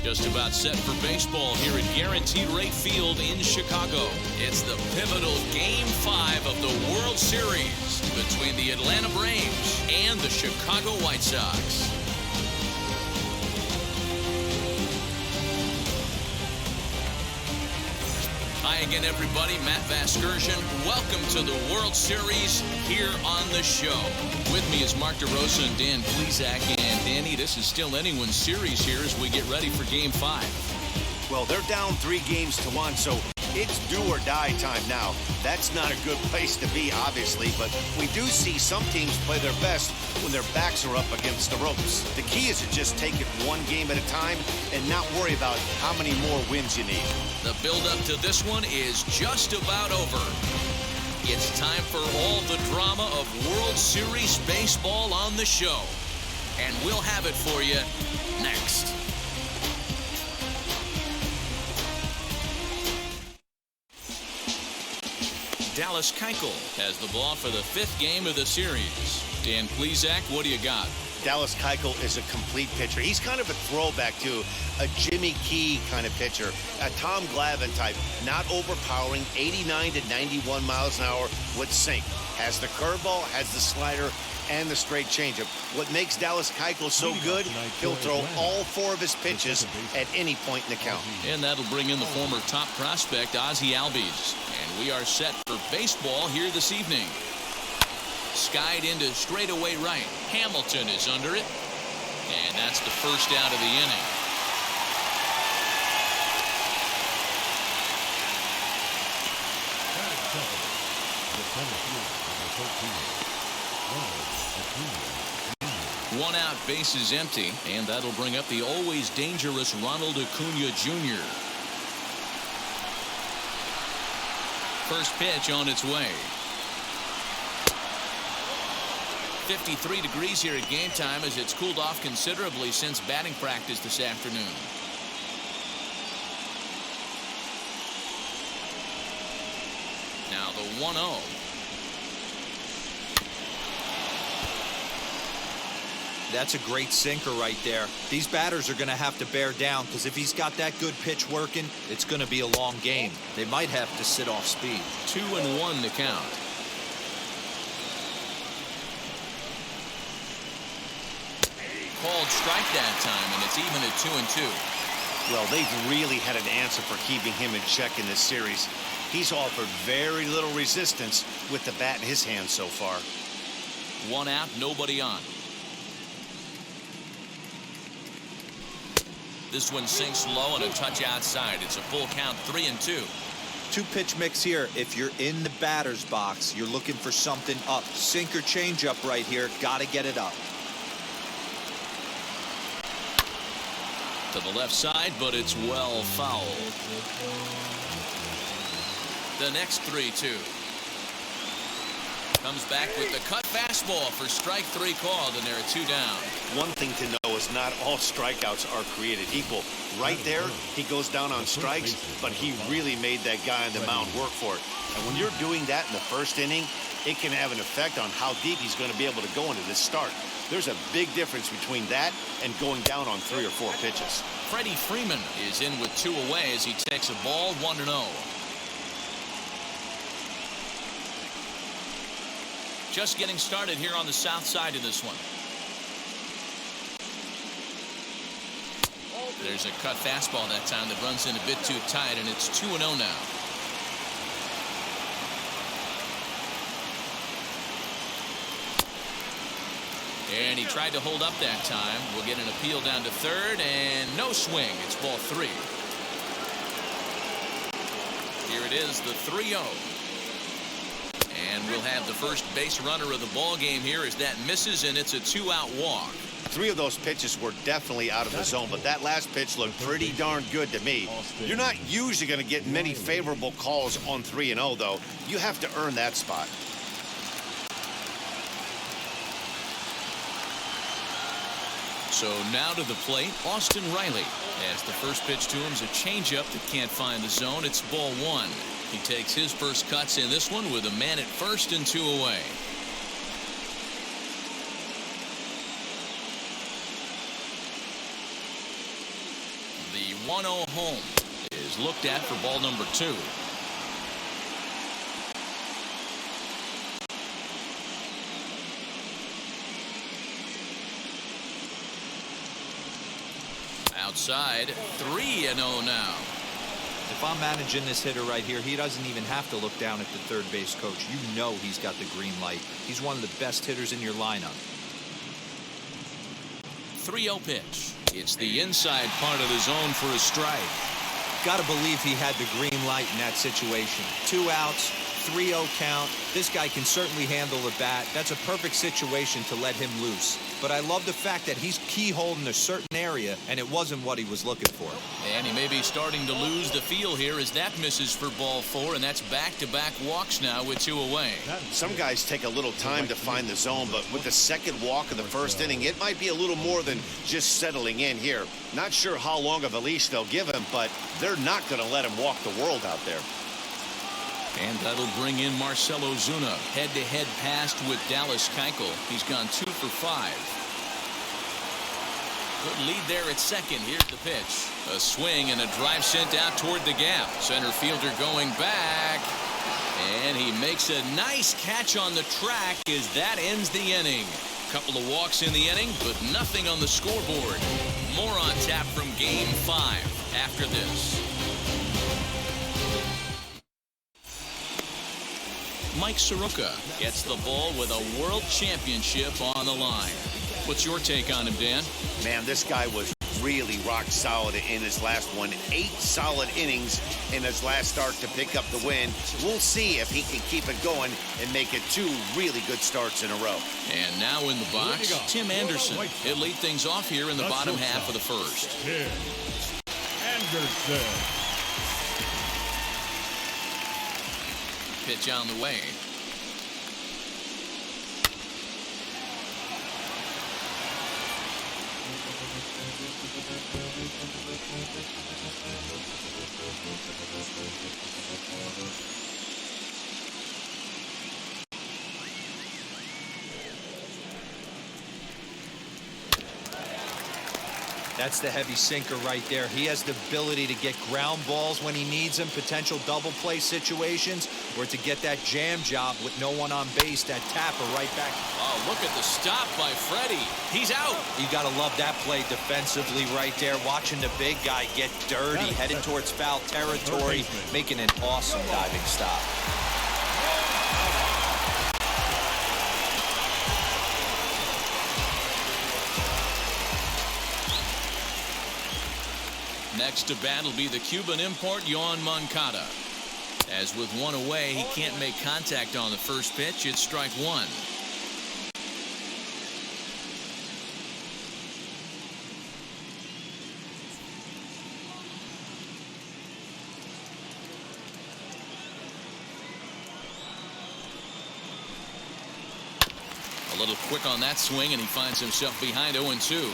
Just about set for baseball here at Guaranteed Rate Field in Chicago. It's the pivotal Game 5 of the World Series between the Atlanta Braves and the Chicago White Sox. Hi again, everybody. Matt Vasgersian. Welcome to the World Series here on the show. With me is Mark DeRosa and Dan Plesac. And Danny, this is still anyone's series here as we get ready for Game 5. Well, they're down 3-1, so it's do or die time now. That's not a good place to be, obviously, but we do see some teams play their best when their backs are up against the ropes. The key is to just take it one game at a time and not worry about how many more wins you need. The build-up to this one is just about over. It's time for all the drama of World Series baseball on the show. And we'll have it for you next. Dallas Keuchel has the ball for the 5th game of the series. Dan Plesac, what do you got? Dallas Keuchel is a complete pitcher. He's kind of a throwback to a Jimmy Key kind of pitcher, a Tom Glavine type, not overpowering, 89 to 91 miles an hour with sink. Has the curveball, has the slider, and the straight changeup. What makes Dallas Keuchel so good, he'll throw all 4 of his pitches at any point in the count. And that'll bring in the former top prospect, Ozzie Albies. And we are set for baseball here this evening. Skied into straightaway right. Hamilton is under it. And that's the first out of the inning. One out, base is empty, and that'll bring up the always dangerous Ronald Acuna Jr. First pitch on its way. 53 degrees here at game time as it's cooled off considerably since batting practice this afternoon. Now the 1-0. That's a great sinker right there. These batters are going to have to bear down because if he's got that good pitch working, it's going to be a long game. They might have to sit off speed. 2-1 the count. Called strike that time, and it's even at 2-2. Well, they've really had an answer for keeping him in check in this series. He's offered very little resistance with the bat in his hand so far. 1 out, nobody on. This one sinks low and a touch outside. It's a full count, 3-2. 2-pitch mix here. If you're in the batter's box, you're looking for something up. Sinker changeup right here. Got to get it up. To the left side, but it's well fouled. The next 3-2. Comes back with the cut fastball for strike 3 called, and there are 2 down. One thing to know is not all strikeouts are created equal. Right there, he goes down on strikes, but he really made that guy on the mound work for it. And when you're doing that in the first inning, it can have an effect on how deep he's going to be able to go into this start. There's a big difference between that and going down on 3 or 4 pitches. Freddie Freeman is in with 2 away as he takes a ball 1-0. Just getting started here on the south side of this one. There's a cut fastball that time that runs in a bit too tight, and it's 2-0 now. And he tried to hold up that time. We'll get an appeal down to third, and no swing. It's ball 3. Here it is, the 3-0. And we'll have the first base runner of the ball game here as that misses, and it's a 2-out walk. 3 of those pitches were definitely out of the zone, but that last pitch looked pretty darn good to me. You're not usually going to get many favorable calls on 3-0, though. You have to earn that spot. So now to the plate, Austin Riley. As the first pitch to him is a changeup that can't find the zone. It's ball 1. He takes his first cuts in this one with a man at first and 2 away. The 1-0 home is looked at for ball number 2. Outside, 3-0 now. If I'm managing this hitter right here, he doesn't even have to look down at the third base coach. You know he's got the green light. He's one of the best hitters in your lineup. 3-0 pitch. It's the inside part of the zone for a strike. Got to believe he had the green light in that situation. 2 outs, 3-0 count. This guy can certainly handle the bat. That's a perfect situation to let him loose. But I love the fact that he's keyholed in a certain area, and it wasn't what he was looking for. And he may be starting to lose the feel here as that misses for ball 4, and that's back-to-back walks now with 2 away. Some guys take a little time to find the zone, but with the second walk of the first inning, it might be a little more than just settling in here. Not sure how long of a leash they'll give him, but they're not going to let him walk the world out there. And that'll bring in Marcell Ozuna. Head-to-head passed with Dallas Keuchel. He's gone 2 for 5. Good lead there at second. Here's the pitch. A swing and a drive sent out toward the gap. Center fielder going back. And he makes a nice catch on the track as that ends the inning. Couple of walks in the inning, but nothing on the scoreboard. More on tap from Game 5 after this. Mike Soroka gets the ball with a world championship on the line. What's your take on him, Dan? Man, this guy was really rock solid in his last one. 8 solid innings in his last start to pick up the win. We'll see if he can keep it going and make it 2 really good starts in a row. And now in the box, Tim Anderson. He'll lead things off here in the bottom half of the first. Tim Anderson. Pitch on the way. That's the heavy sinker right there. He has the ability to get ground balls when he needs them, potential double play situations, or to get that jam job with no one on base, that tapper right back. Oh, look at the stop by Freddie. He's out. You got to love that play defensively right there, watching the big guy get dirty, headed towards foul territory, making an awesome diving stop. Next to bat will be the Cuban import, Mancata. As with 1 away, he can't make contact on the first pitch. It's strike 1. A little quick on that swing, and he finds himself behind 0-2.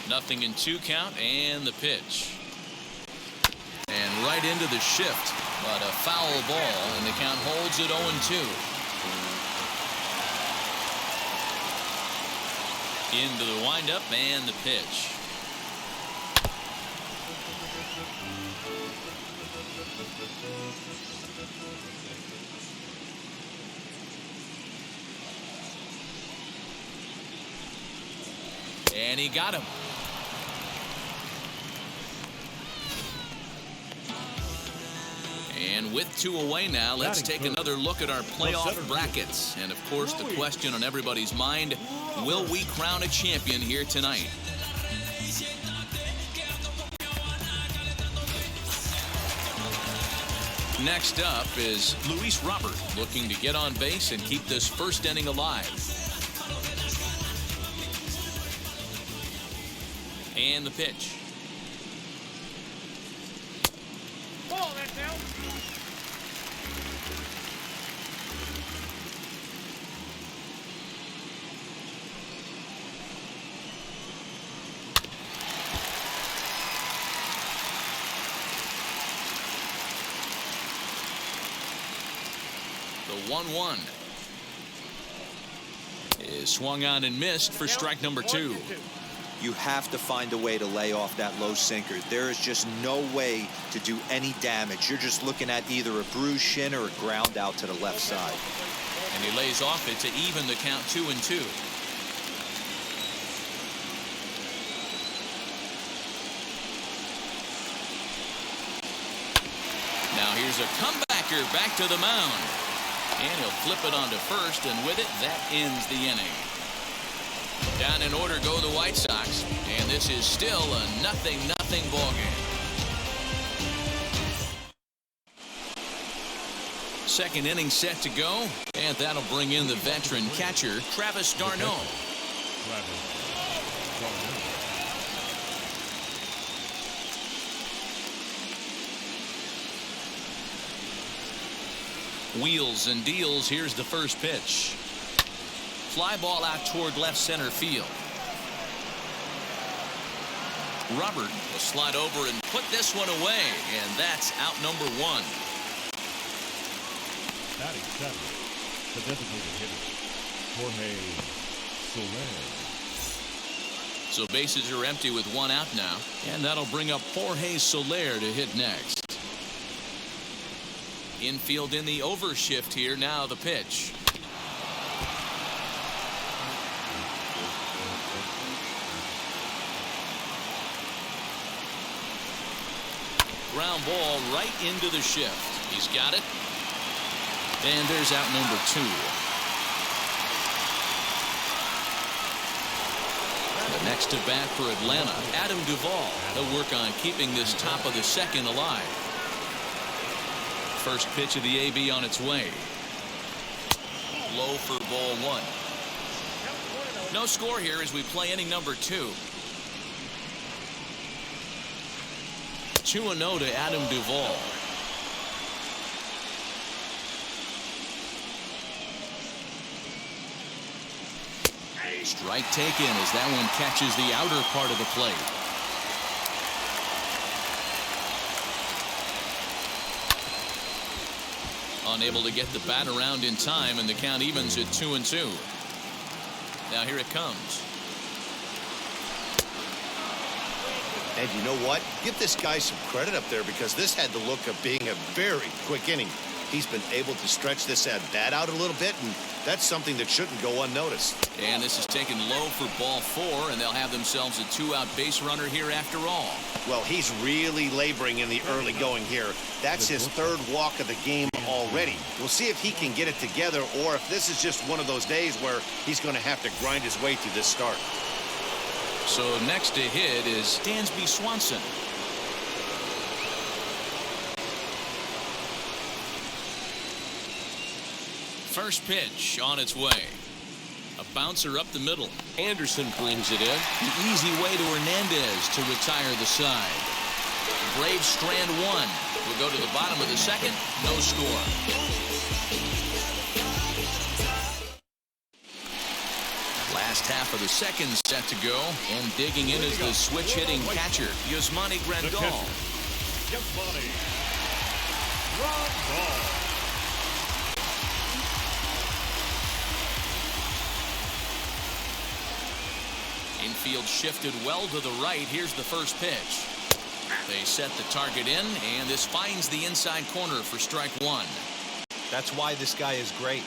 Nothing in 2 count, and the pitch. And right into the shift, but a foul ball, and the count holds at 0-2. Into the windup and the pitch. And he got him. And with 2 away now, let's take another look at our playoff brackets. And, of course, the question on everybody's mind, will we crown a champion here tonight? Next up is Luis Robert, looking to get on base and keep this first inning alive. And the pitch. Ball, that's out. The 1-1 Hernandez swung on and missed for strike number 2. You have to find a way to lay off that low sinker. There is just no way to do any damage. You're just looking at either a bruised shin or a ground out to the left side. And he lays off it to even the count 2-2. Now here's a comebacker back to the mound. And he'll flip it onto first, and with it, that ends the inning. Down in order go the White Sox, and this is still a 0-0 ball game. Second inning set to go, and that'll bring in the veteran catcher, Travis d'Arnaud. Wheels and deals. Here's the first pitch. Fly ball out toward left center field. Robert will slide over and put this one away, and that's out number 1. Batting 7, the designated hitter, Jorge Soler. So bases are empty with 1 out now, and that'll bring up Jorge Soler to hit next. Infield in the overshift here. Now the pitch. Ground ball right into the shift. He's got it. And there's out number 2. The next to bat for Atlanta, Adam Duvall. He'll work on keeping this top of the second alive. First pitch of the AB on its way. Low for ball 1. No score here as we play inning number 2. 2-0 to Adam Duvall. Strike taken as that one catches the outer part of the plate. Unable to get the bat around in time, and the count evens at 2-2. Now here it comes. And you know what? Give this guy some credit up there, because this had the look of being a very quick inning. He's been able to stretch this at bat out a little bit, and that's something that shouldn't go unnoticed. And this is taken low for ball 4, and they'll have themselves a 2-out base runner here after all. Well, he's really laboring in the early going here. That's his 3rd walk of the game already. We'll see if he can get it together, or if this is just one of those days where he's going to have to grind his way through this start. So next to hit is Dansby Swanson. First pitch on its way. A bouncer up the middle. Anderson brings it in. The easy way to Hernandez to retire the side. Braves strand 1. We'll go to the bottom of the second. No score. Last half of the second set to go, and digging in is the switch-hitting catcher, Yasmani Grandal. Yasmani Grandal. Infield shifted well to the right. Here's the first pitch. They set the target in, and this finds the inside corner for strike 1. That's why this guy is great.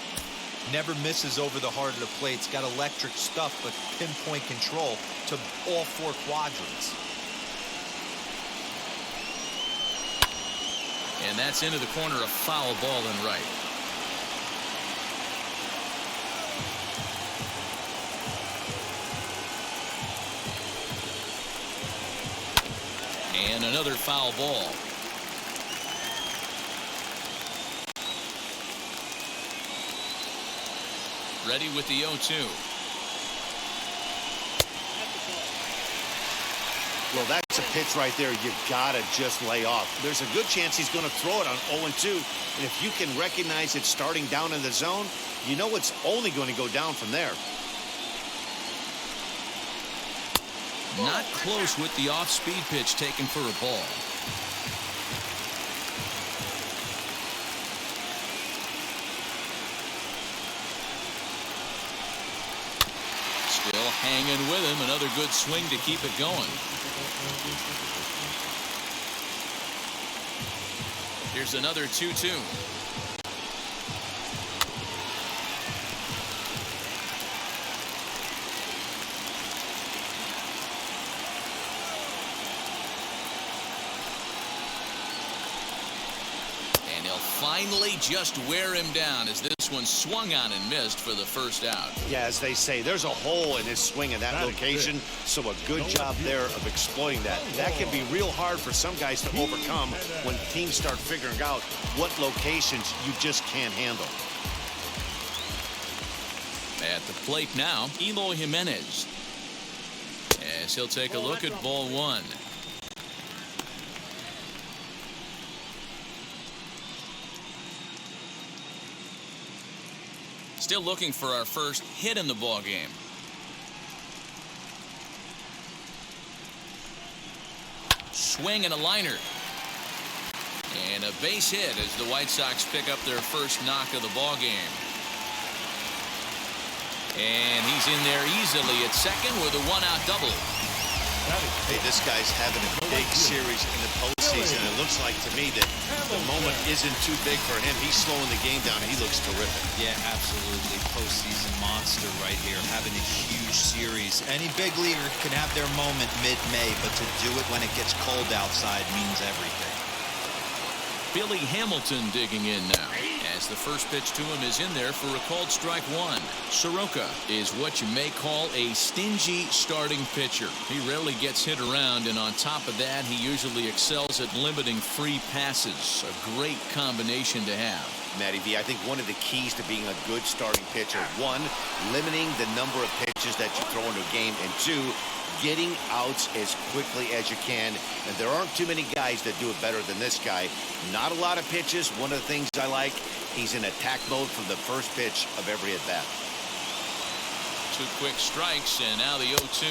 Never misses over the heart of the plate. It's got electric stuff, but pinpoint control to all 4 quadrants. And that's into the corner, a foul ball and right. And another foul ball. Ready with the 0-2. Well, that's a pitch right there you gotta just lay off. There's a good chance he's going to throw it on 0-2, and if you can recognize it starting down in the zone, you know it's only going to go down from there. Not close with the off-speed pitch taken for a ball. Hanging with him. Another good swing to keep it going. Here's another 2-2. And he'll finally just wear him down as this one swung on and missed for the first out. Yeah, as they say, there's a hole in his swing in that location, so a good job there of exploiting that. That can be real hard for some guys to overcome when teams start figuring out what locations you just can't handle. At the plate now, Eloy Jimenez, as he'll take a look at ball one. Still looking for our first hit in the ball game. Swing and a liner. And a base hit as the White Sox pick up their first knock of the ball game. And he's in there easily at second with a one-out double. Hey, this guy's having a big series in the postseason. It looks like to me that the moment isn't too big for him. He's slowing the game down. He looks terrific. Yeah, absolutely. Postseason monster right here, having a huge series. Any big leaguer can have their moment mid-May, but to do it when it gets cold outside means everything. Billy Hamilton digging in now as the first pitch to him is in there for a called strike one. Soroka is what you may call a stingy starting pitcher. He rarely gets hit around, and on top of that, he usually excels at limiting free passes. A great combination to have. Matty V, I think one of the keys to being a good starting pitcher, one, limiting the number of pitches that you throw into a game, and two, getting outs as quickly as you can. And there aren't too many guys that do it better than this guy. Not a lot of pitches. One of the things I like, he's in attack mode from the first pitch of every at-bat. Two quick strikes, and now the 0-2.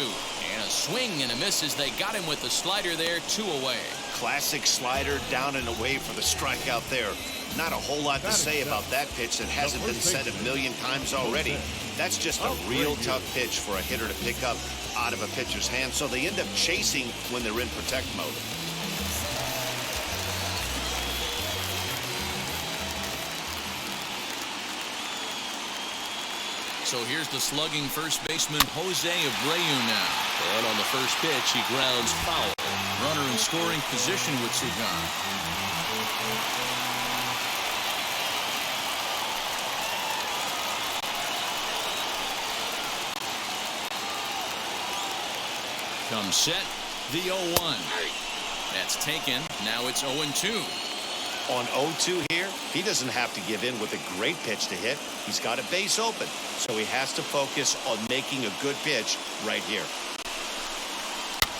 And a swing and a miss as they got him with the slider there, 2 away. Classic slider down and away for the strikeout there. Not a whole lot to say about that pitch that hasn't been said a million times already. That's just a real tough pitch for a hitter to pick up out of a pitcher's hand, so they end up chasing when they're in protect mode. So here's the slugging first baseman Jose Abreu now. But on the first pitch, he grounds foul. Runner in scoring position with Sugan. Comes set, the 0-1. That's taken. Now it's 0-2. On 0-2 here, he doesn't have to give in with a great pitch to hit. He's got a base open, so he has to focus on making a good pitch right here.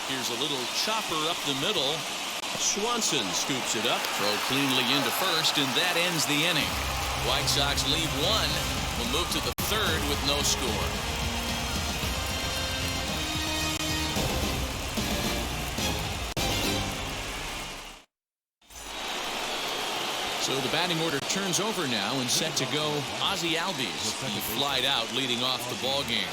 Here's a little chopper up the middle. Swanson scoops it up, throw cleanly into first, and that ends the inning. White Sox lead one. We'll move to the third with no score. So the batting order turns over now, and set to go Ozzie Albies. He flied out leading off the ball game.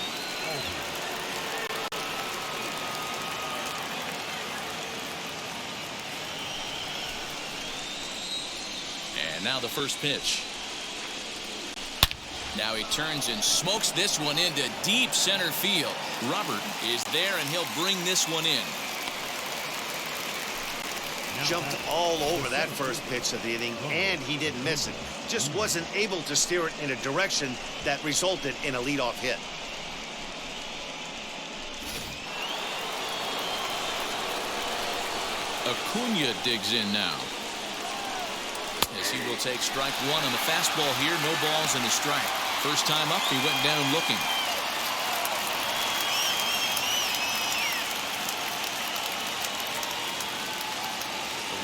And now the first pitch. Now he turns and smokes this one into deep center field. Robert is there, and he'll bring this one in. Jumped all over that first pitch of the inning, and he didn't miss it. Just wasn't able to steer it in a direction that resulted in a leadoff hit. Acuna digs in now, as he will take strike one on the fastball here. No balls and a strike. First time up, he went down looking.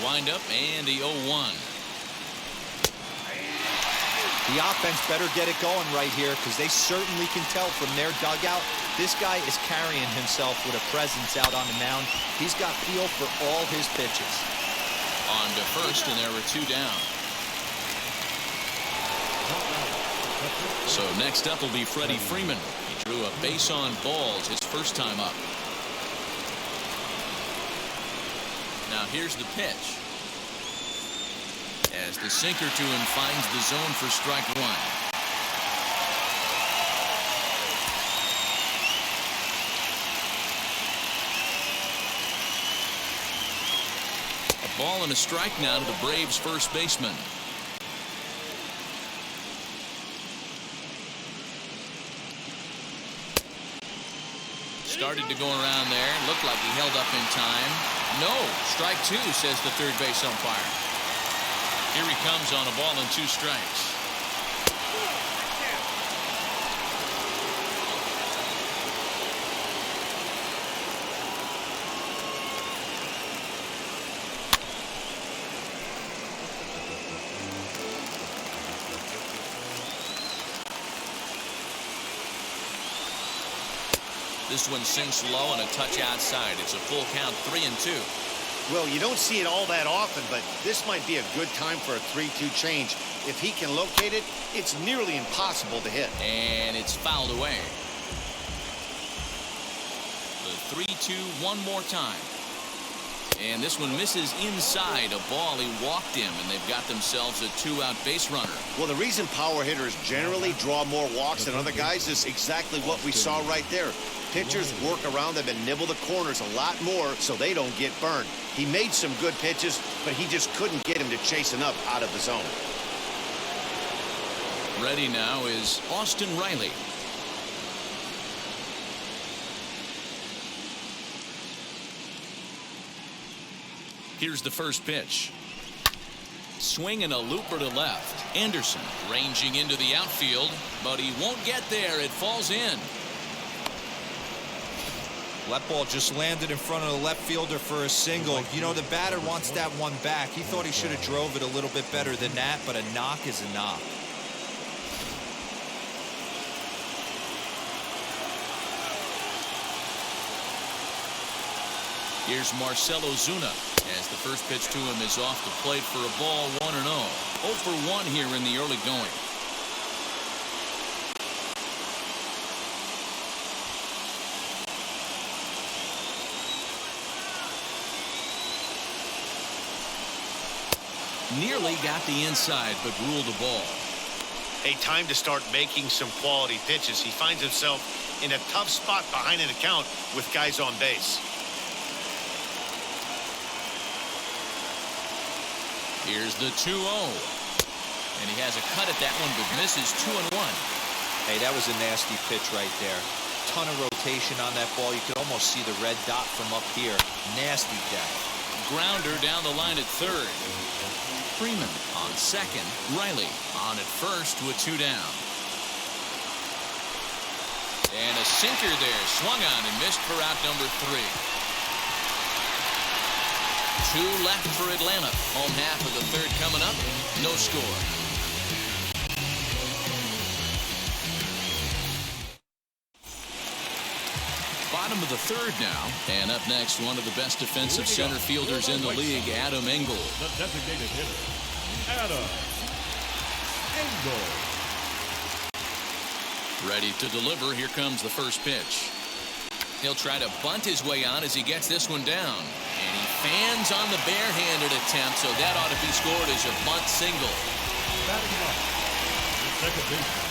Wind up and the 0-1. The offense better get it going right here, because they certainly can tell from their dugout this guy is carrying himself with a presence out on the mound. He's got feel for all his pitches. On to first, and there were 2 down. So next up will be Freddie Freeman. He Drew a base on balls his first time up. Now here's the pitch. As the sinker to him finds the zone for strike one. A ball and a strike now to the Braves first baseman. Started to go around there. Looked like he held up in time. No, strike two, says the third base umpire. Here he comes on a ball and 2 strikes. This one sinks low and a touch outside. It's a full count, 3-2. Well, you don't see it all that often, but this might be a good time for a 3-2 change. If he can locate it, it's nearly impossible to hit. And it's fouled away. The 3-2 one more time. And this one misses inside a ball. He walked him, and they've got themselves a 2-out base runner. Well, the reason power hitters generally draw more walks than other guys is exactly what we saw right there. Pitchers work around them and nibble the corners a lot more so they don't get burned. He made some good pitches, but he just couldn't get him to chase enough out of the zone. Ready now is Austin Riley. Here's the first pitch. Swing and a looper to left. Anderson ranging into the outfield, but he won't get there. It falls in. That ball just landed in front of the left fielder for a single. You know, the batter wants that one back. He thought he should have drove it a little bit better than that, but a knock is a knock. Here's Marcell Ozuna as the first pitch to him is off the plate for a ball, 1-0. 0 for 1 here in the early going. Nearly got the inside, but ruled the ball. Hey, time to start making some quality pitches. He finds himself in a tough spot behind an account with guys on base. Here's the 2-0. And he has a cut at that one, but misses 2-1. Hey, that was a nasty pitch right there. Ton of rotation on that ball. You could almost see the red dot from up here. Nasty death. Grounder down the line at third. Freeman on second. Riley on at first with 2 down. And a sinker there. Swung on and missed for out number 3. 2 left for Atlanta. Home half of the third coming up. No score. Bottom of the third now. And up next, one of the best defensive center fielders in the league, Adam Engel. The designated hitter, Adam Engel. Ready to deliver. Here comes the first pitch. He'll try to bunt his way on as he gets this one down. And he fans on the barehanded attempt, so that ought to be scored as a bunt single. Batting up, the second baseman,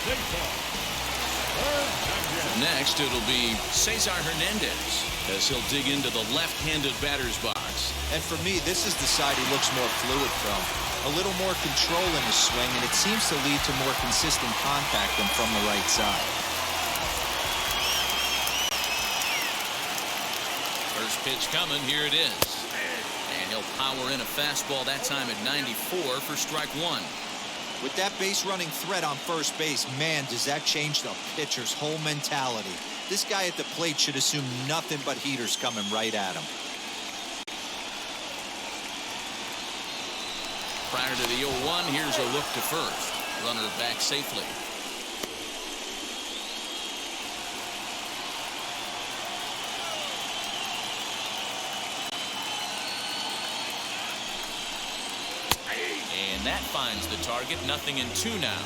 Cesar Hernandez. Next, it'll be Cesar Hernandez as he'll dig into the left-handed batter's box. And for me, this is the side he looks more fluid from. A little more control in his swing, and it seems to lead to more consistent contact than from the right side. First pitch coming. Here it is. And he'll power in a fastball that time at 94 for strike 1. With that base running threat on first base, man, does that change the pitcher's whole mentality. This guy at the plate should assume nothing but heaters coming right at him. Prior to the 0-1, here's a look to first. Runner back safely. And that finds the target. 0-2 now.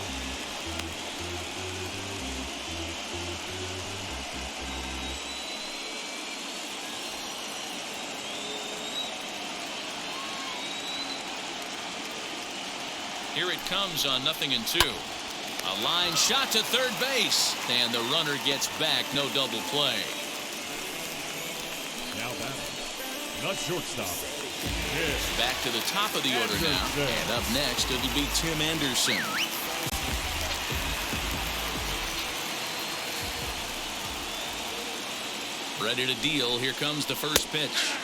Here it comes on 0-2. A line shot to third base, and the runner gets back. No double play. Now batting, the shortstop. Back to the top of the order now. And up next, it'll be Tim Anderson. Ready to deal. Here comes the first pitch.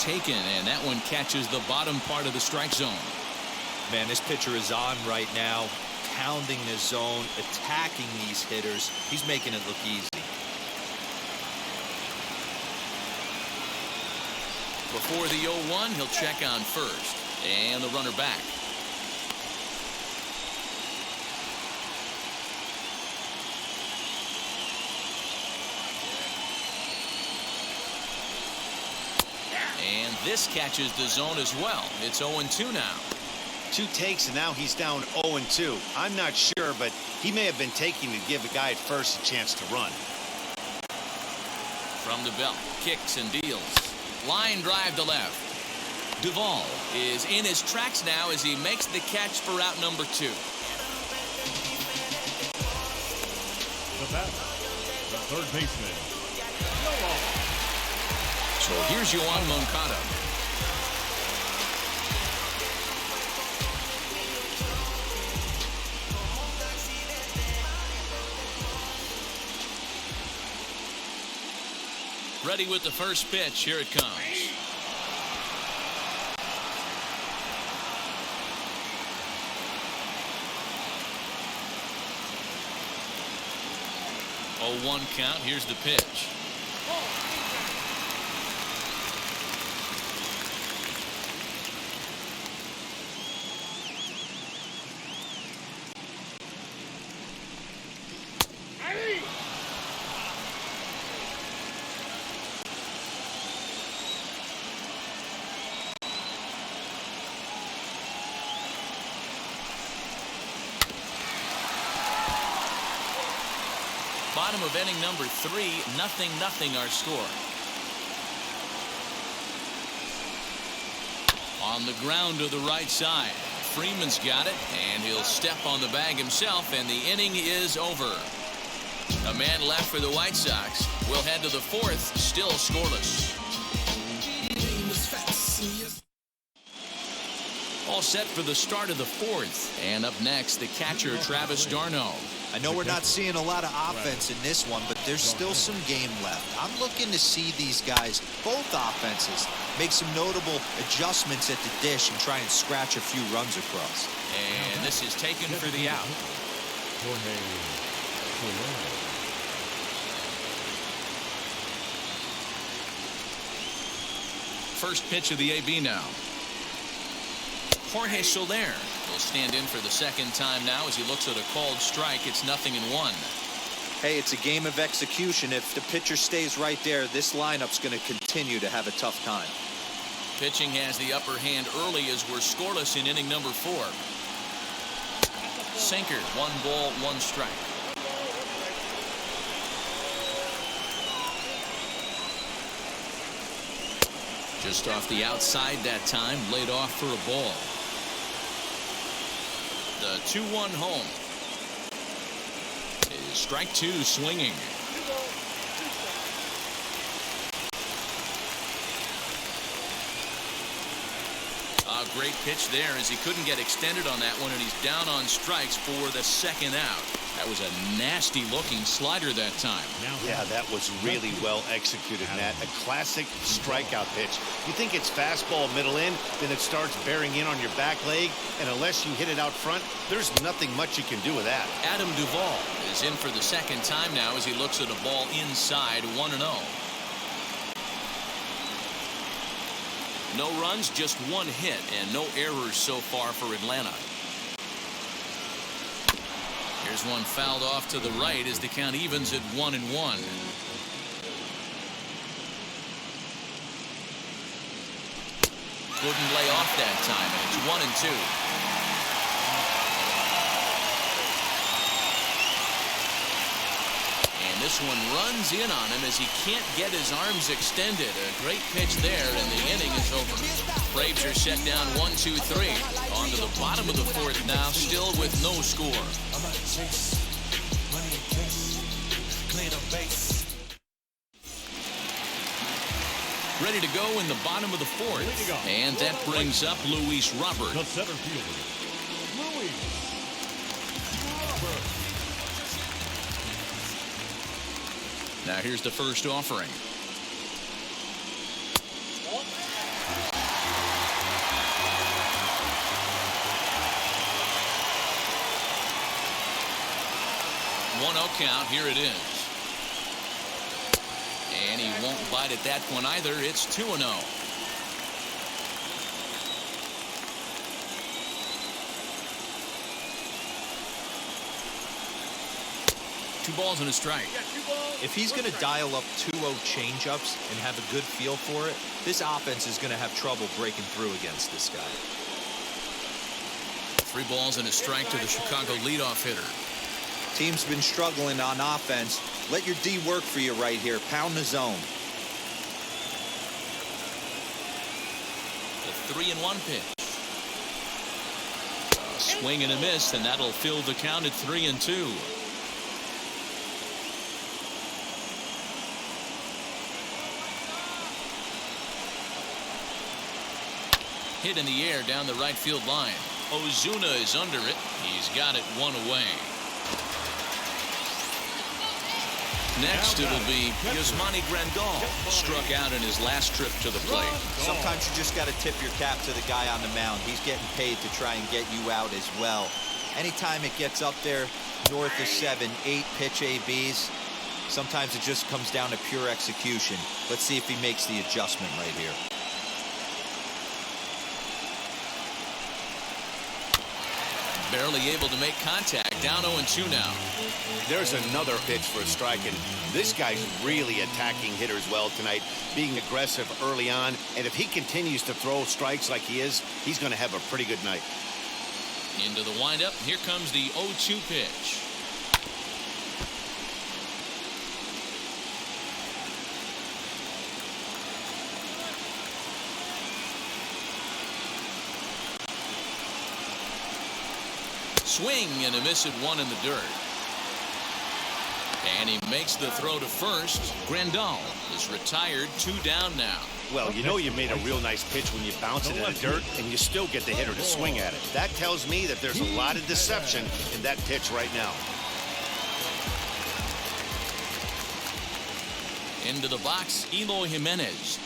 Taken, and that one catches the bottom part of the strike zone. Man, this pitcher is on right now, pounding the zone, attacking these hitters. He's making it look easy. Before the 0-1, he'll check on first, and the runner back. And this catches the zone as well. It's 0-2 now. 2 takes, and now he's down 0-2. I'm not sure, but he may have been taking to give a guy at first a chance to run. From the belt, kicks and deals. Line drive to left. Duvall is in his tracks now as he makes the catch for out number 2. The batter, the third baseman. So here's Mancata. Ready with the first pitch. Here it comes. Oh, 1 count. Here's the pitch. Bottom of inning number 3, 0-0 our score. On the ground to the right side. Freeman's got it, and he'll step on the bag himself, and the inning is over. A man left for the White Sox. We'll head to the 4th, still scoreless. All set for the start of the 4th. And up next, the catcher, Travis d'Arnaud. I know we're not seeing a lot of offense in this one, but there's still some game left. I'm looking to see these guys, both offenses, make some notable adjustments at the dish and try and scratch a few runs across. And this is taken for the out. First pitch of the AB now. Jorge Soler will stand in for the second time now as he looks at a called strike. It's 0-1. Hey, it's a game of execution. If the pitcher stays right there, this lineup's going to continue to have a tough time. Pitching has the upper hand early as we're scoreless in inning number 4. Sinker, 1 ball, 1 strike. Just off the outside that time, laid off for a ball. The 2-1 home. Is strike 2 swinging. A great pitch there as he couldn't get extended on that one, and he's down on strikes for the second out. That was a nasty looking slider that time. Yeah, that was really well executed, Matt. A classic strikeout pitch. You think it's fastball middle in, then it starts bearing in on your back leg, and unless you hit it out front, there's nothing much you can do with that. Adam Duvall is in for the second time now as he looks at a ball inside. 1-0. No runs, just 1 hit, and no errors so far for Atlanta. Here's one fouled off to the right as the count evens at 1-1. Couldn't lay off that time, and it's 1-2. And this one runs in on him as he can't get his arms extended. A great pitch there, and the inning is over. Braves are set down 1-2-3. On to the bottom of the fourth now, still with no score. Ready to go in the bottom of the fourth. And that brings up Luis Robert. The center fielder, Luis Robert. Now here's the first offering. One out count. Here it is. And he won't bite at that one either. It's 2-0. Two balls and a strike. If he's going to dial up 2-0 changeups and have a good feel for it, this offense is going to have trouble breaking through against this guy. 3 balls and a strike to the Chicago leadoff hitter. Team's been struggling on offense. Let your D work for you right here. Pound the zone. The 3-1 pitch. A swing and a miss, and that'll fill the count at 3-2. Hit in the air down the right field line. Ozuna is under it. He's got it 1 away. Next, it'll be Yasmani Grandal, struck out in his last trip to the plate. Sometimes you just got to tip your cap to the guy on the mound. He's getting paid to try and get you out as well. Anytime it gets up there north of 7, 8 pitch ABs, sometimes it just comes down to pure execution. Let's see if he makes the adjustment right here. Barely able to make contact. Down 0-2 now. There's another pitch for a strike, and this guy's really attacking hitters well tonight, being aggressive early on. And if he continues to throw strikes like he is, he's going to have a pretty good night. Into the windup. Here comes the 0-2 pitch. Swing and a miss at 1 in the dirt. And he makes the throw to first. Grandal is retired, 2 down now. Well, you know you made a real nice pitch when you bounce it in the dirt and you still get the hitter to swing at it. That tells me that there's a lot of deception in that pitch right now. Into the box, Eloy Jimenez.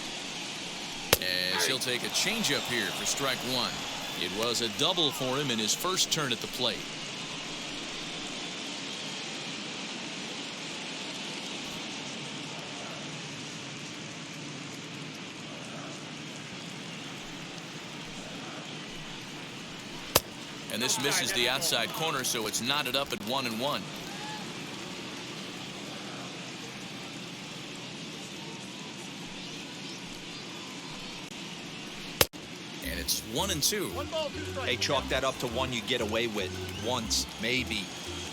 As he'll take a changeup here for strike 1. It was a double for him in his first turn at the plate. And this misses the outside corner, so it's knotted up at 1-1. It's 1-2. Hey, chalk that up to one you get away with once, maybe.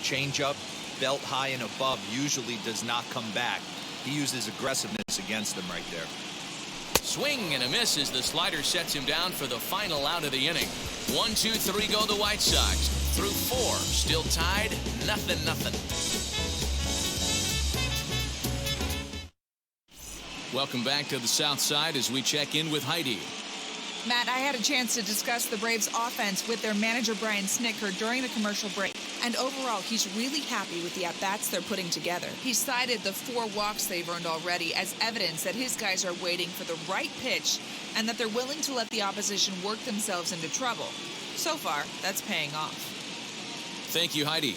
Change up, belt high and above, usually does not come back. He used his aggressiveness against them right there. Swing and a miss as the slider sets him down for the final out of the inning. 1, 2, 3 go the White Sox. Through 4, still tied, 0-0. Welcome back to the South Side as we check in with Heidi. Matt, I had a chance to discuss the Braves' offense with their manager, Brian Snitker, during the commercial break. And overall, he's really happy with the at-bats they're putting together. He cited the 4 walks they've earned already as evidence that his guys are waiting for the right pitch and that they're willing to let the opposition work themselves into trouble. So far, that's paying off. Thank you, Heidi.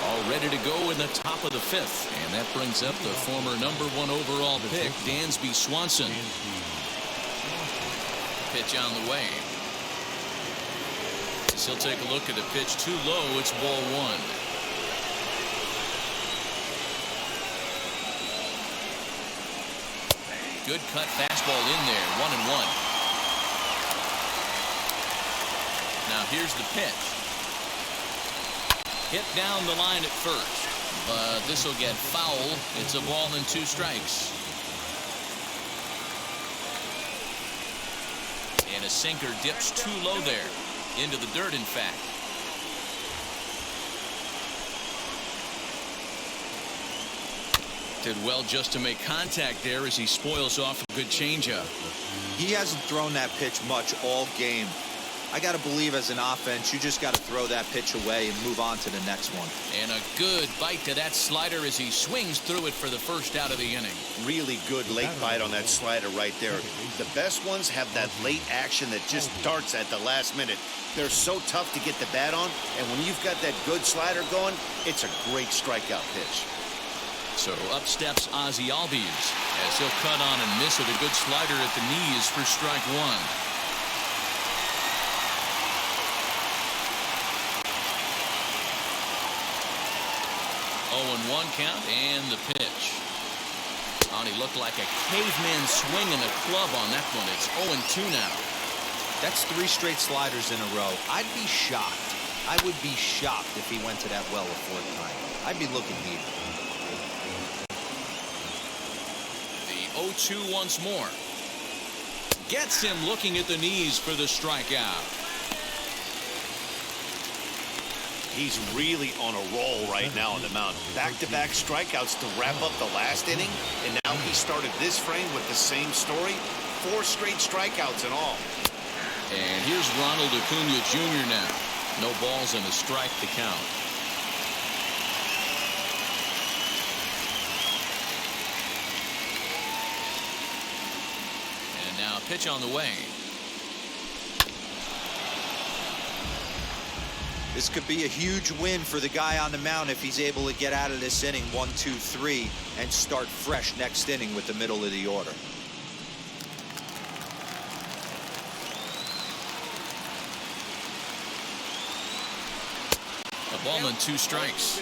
All ready to go in the top of the 5th. And that brings up the former #1 overall pick, Dansby Swanson. Pitch on the way. As he'll take a look at a pitch too low. It's ball 1. Good cut fastball in there. 1-1. Now here's the pitch. Hit down the line at first. but this will get foul. It's a ball and 2 strikes. And a sinker dips too low there. Into the dirt, in fact. Did well just to make contact there as he spoils off a good changeup. He hasn't thrown that pitch much all game. I got to believe as an offense, you just got to throw that pitch away and move on to the next one. And a good bite to that slider as he swings through it for the first out of the inning. Really good late bite on that slider right there. The best ones have that late action that just darts at the last minute. They're so tough to get the bat on, and when you've got that good slider going, it's a great strikeout pitch. So up steps Ozzie Albies as he'll cut on and miss with a good slider at the knees for strike 1. 0-1 count and the pitch. Oh, he looked like a caveman swinging a club on that one. It's 0-2 now. That's 3 straight sliders in a row. I'd be shocked. I would be shocked if he went to that well a 4th time. I'd be looking here. The 0-2 once more. Gets him looking at the knees for the strikeout. He's really on a roll right now on the mound. Back-to-back strikeouts to wrap up the last inning, and now he started this frame with the same story. 4 straight strikeouts in all. And here's Ronald Acuna Jr. now. No balls and a strike to count. And now a pitch on the way. This could be a huge win for the guy on the mound if he's able to get out of this inning 1, 2, 3 and start fresh next inning with the middle of the order. A ball and 2 strikes.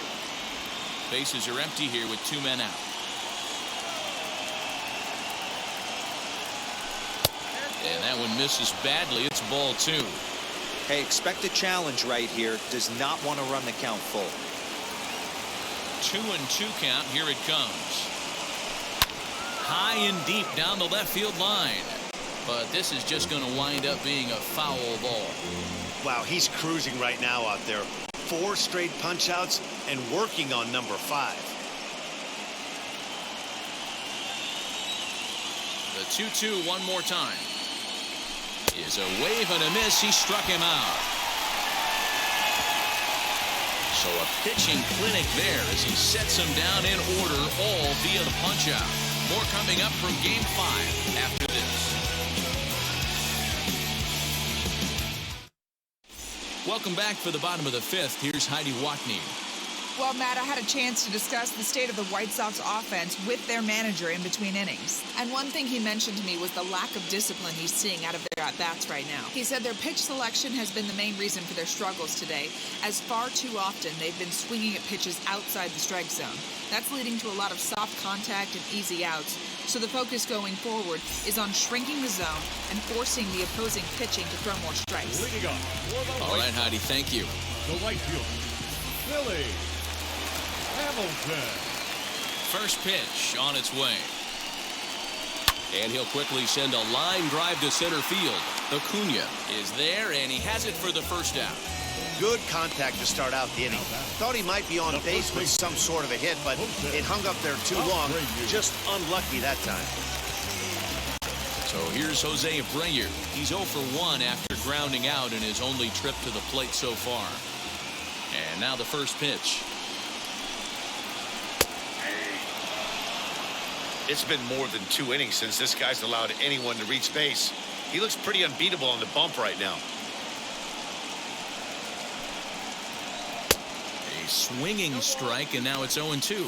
Bases are empty here with 2 men out. And that one misses badly. It's ball 2. Hey, expect a challenge right here. Does not want to run the count full. 2-2 count. Here it comes. High and deep down the left field line. But this is just going to wind up being a foul ball. Wow, he's cruising right now out there. 4 straight punch outs and working on number 5. The 2-2 one more time. Is a wave and a miss. He struck him out. So a pitching clinic there as he sets him down in order, all via the punch out. More coming up from game 5 after this. Welcome back for the bottom of the 5th. Here's Heidi Watney. Well, Matt, I had a chance to discuss the state of the White Sox offense with their manager in between innings. And one thing he mentioned to me was the lack of discipline he's seeing out of their at-bats right now. He said their pitch selection has been the main reason for their struggles today, as far too often they've been swinging at pitches outside the strike zone. That's leading to a lot of soft contact and easy outs. So the focus going forward is on shrinking the zone and forcing the opposing pitching to throw more strikes. All right, Heidi, thank you. The right fielder, Billy Hamilton. First pitch on its way. And he'll quickly send a line drive to center field. Acuna is there, and he has it for the first out. Good contact to start out the inning. Thought he might be on base with some sort of a hit, but it hung up there too long. Just unlucky that time. So here's Jose Abreu. He's 0 for 1 after grounding out in his only trip to the plate so far. And now the first pitch. It's been more than 2 innings since this guy's allowed anyone to reach base. He looks pretty unbeatable on the bump right now. A swinging strike, and now it's 0-2.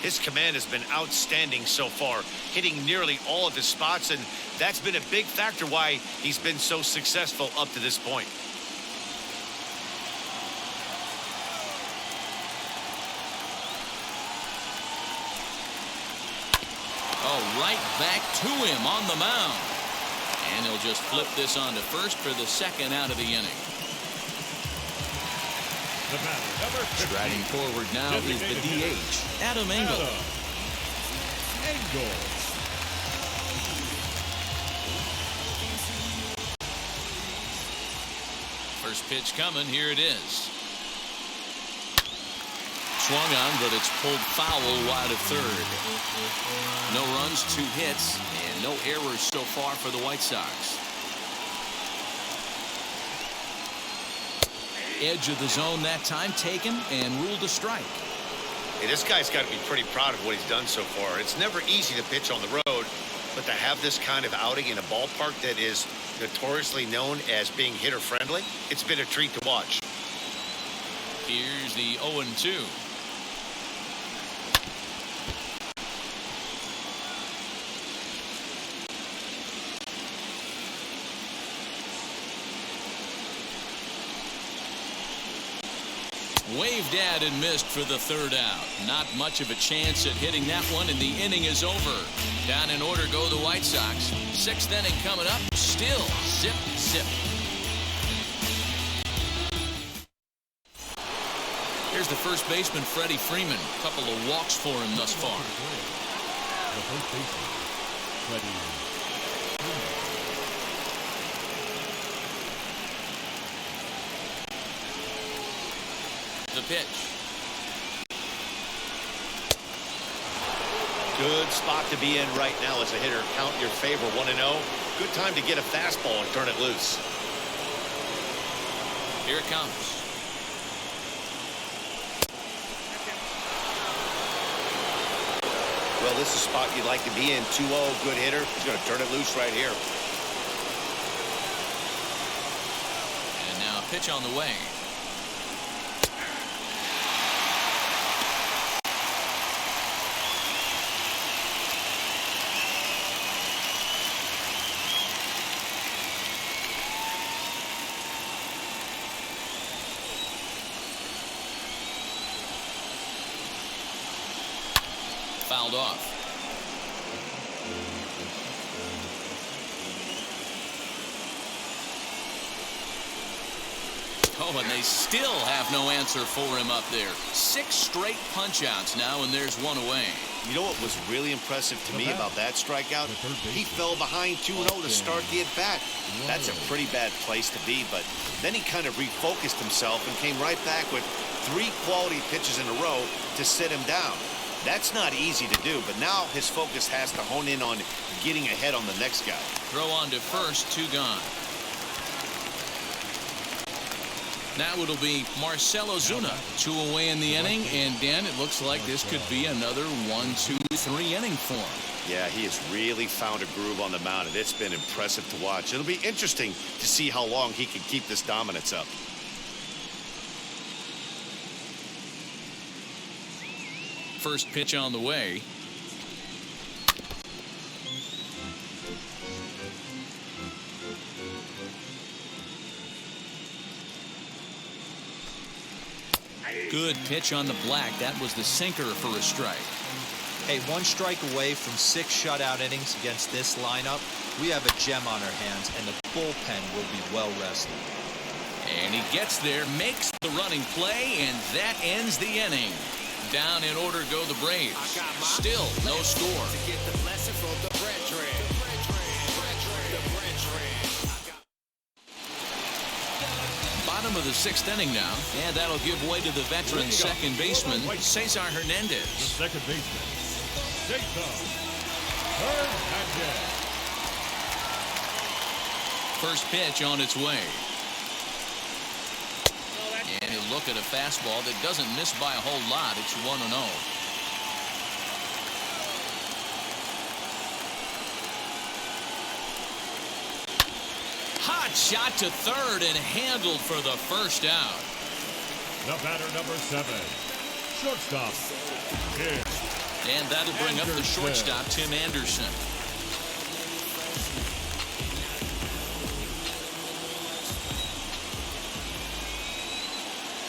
His command has been outstanding so far, hitting nearly all of his spots, and that's been a big factor why he's been so successful up to this point. Oh, right back to him on the mound. And he'll just flip this on to first for the second out of the inning. The batter, number 50. Striding forward now is the DH, Adam Engel. Engel. First pitch coming. Here it is. Swung on, but it's pulled foul wide of third. No runs, 2 hits, and no errors so far for the White Sox. Edge of the zone that time taken and ruled a strike. Hey, this guy's got to be pretty proud of what he's done so far. It's never easy to pitch on the road, but to have this kind of outing in a ballpark that is notoriously known as being hitter friendly, it's been a treat to watch. Here's the 0-2. Waved at and missed for the 3rd out. Not much of a chance at hitting that one, and the inning is over. Down in order go the White Sox. 6th inning coming up. Still zip, zip. Here's the first baseman, Freddie Freeman. Couple of walks for him thus far. The first baseman, Freddie Freeman. The pitch. Good spot to be in right now as a hitter. Count your favor, 1-0. Good time to get a fastball and turn it loose. Here it comes. Well, this is a spot you'd like to be in. 2-0, good hitter. He's going to turn it loose right here. And now a pitch on the way. Fouled off. Oh, and they still have no answer for him up there. 6 straight punch-outs now, and there's 1 away. You know what was really impressive to me about that strikeout? He fell behind 2-0 to start the at-bat. That's a pretty bad place to be, but then he kind of refocused himself and came right back with 3 quality pitches in a row to sit him down. That's not easy to do, but now his focus has to hone in on getting ahead on the next guy. Throw on to first, 2 gone. Now it'll be Marcell Ozuna, 2 away in the inning, and Dan, it looks like this could be another 1, 2, 3 inning form. Yeah, he has really found a groove on the mound, and it's been impressive to watch. It'll be interesting to see how long he can keep this dominance up. First pitch on the way. Good pitch on the black. That was the sinker for a strike. Hey, 1 strike away from 6 shutout innings against this lineup. We have a gem on our hands, and the bullpen will be well rested. And he gets there, makes the running play, and that ends the inning. Down in order go the Braves. Still no score. Bottom of the 6th inning now, and that'll give way to the veteran second baseman, Cesar Hernandez. The second baseman, Cesar Hernandez. First pitch on its way. And he'll look at a fastball that doesn't miss by a whole lot. It's 1-0. Hot shot to third and handled for the first out. The batter, number 7, shortstop, Tim. And that'll bring up the shortstop, Tim Anderson.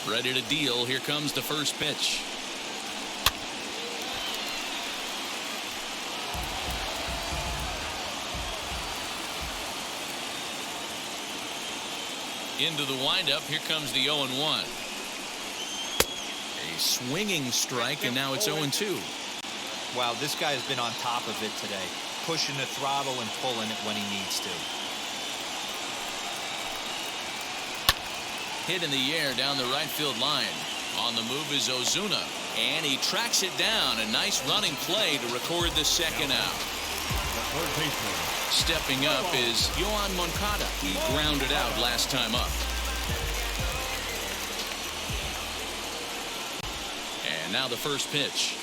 Ready to deal. Here comes the first pitch. Into the windup. Here comes the 0-1. swinging strike, and now it's 0-2. Wow, this guy has been on top of it today, pushing the throttle and pulling it when he needs to. Hit in the air down the right field line. On the move is Ozuna, and he tracks it down. A nice running play to record the second out. Stepping up is Mancata. He grounded out last time up. And now the first pitch.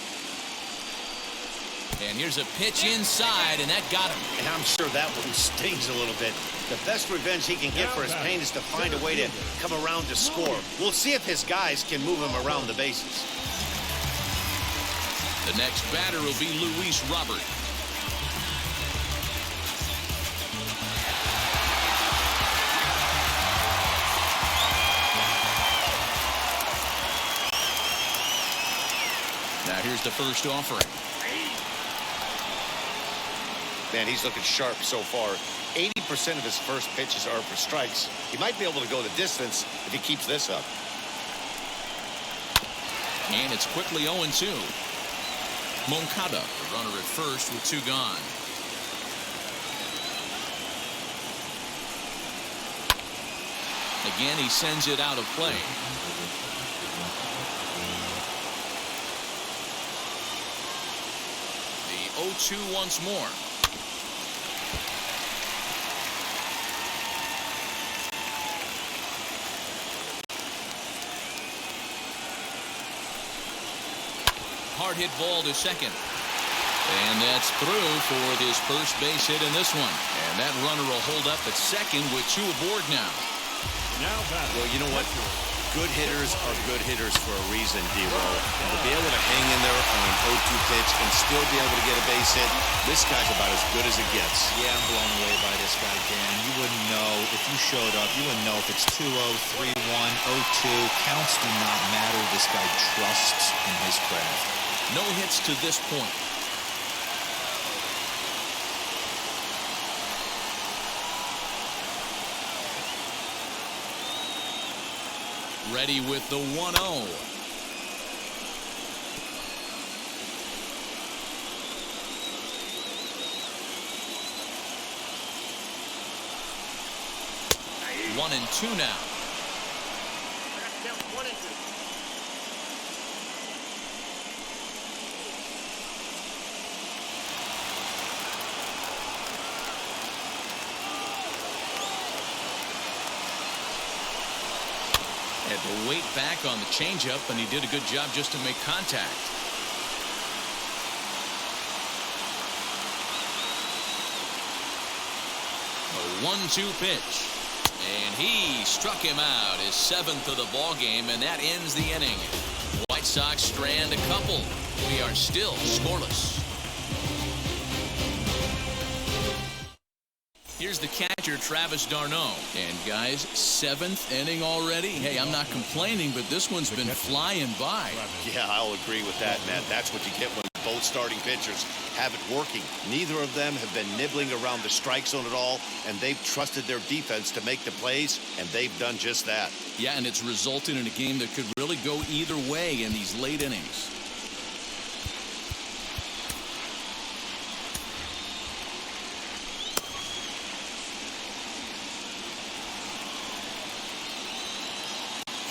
And here's a pitch inside, and that got him. And I'm sure that one stings a little bit. The best revenge he can get for his pain is to find a way to come around to score. We'll see if his guys can move him around the bases. The next batter will be Luis Robert. Now here's the first offering. Man, he's looking sharp so far. 80% of his first pitches are for strikes. He might be able to go the distance if he keeps this up. And it's quickly 0-2. Mancata, the runner at first with 2 gone. Again, he sends it out of play. The 0-2 once more. Hard hit ball to second. And that's through for his first base hit in this one. And that runner will hold up at second with 2 aboard now. Well, you know what? Good hitters are good hitters for a reason, D-Roll. To be able to hang in there on an 0-2 pitch and still be able to get a base hit, this guy's about as good as it gets. Yeah, I'm blown away by this guy, Dan. You wouldn't know if you showed up. You wouldn't know if it's 2-0, 3-1, 0-2. Counts do not matter. This guy trusts in his craft. No hits to this point. Ready with the 1-0. One and 2 now. Had to wait back on the changeup, and he did a good job just to make contact. A 1-2 pitch. And he struck him out, his 7th of the ball game, and that ends the inning. White Sox strand a couple. We are still scoreless. Here's the catcher, Travis d'Arnaud. And guys, 7th inning already. Hey, I'm not complaining, but this one's been flying by. Yeah, I'll agree with that, Matt. That's what you get when both starting pitchers have it working. Neither of them have been nibbling around the strike zone at all, and they've trusted their defense to make the plays, and they've done just that. Yeah, and it's resulted in a game that could really go either way in these late innings.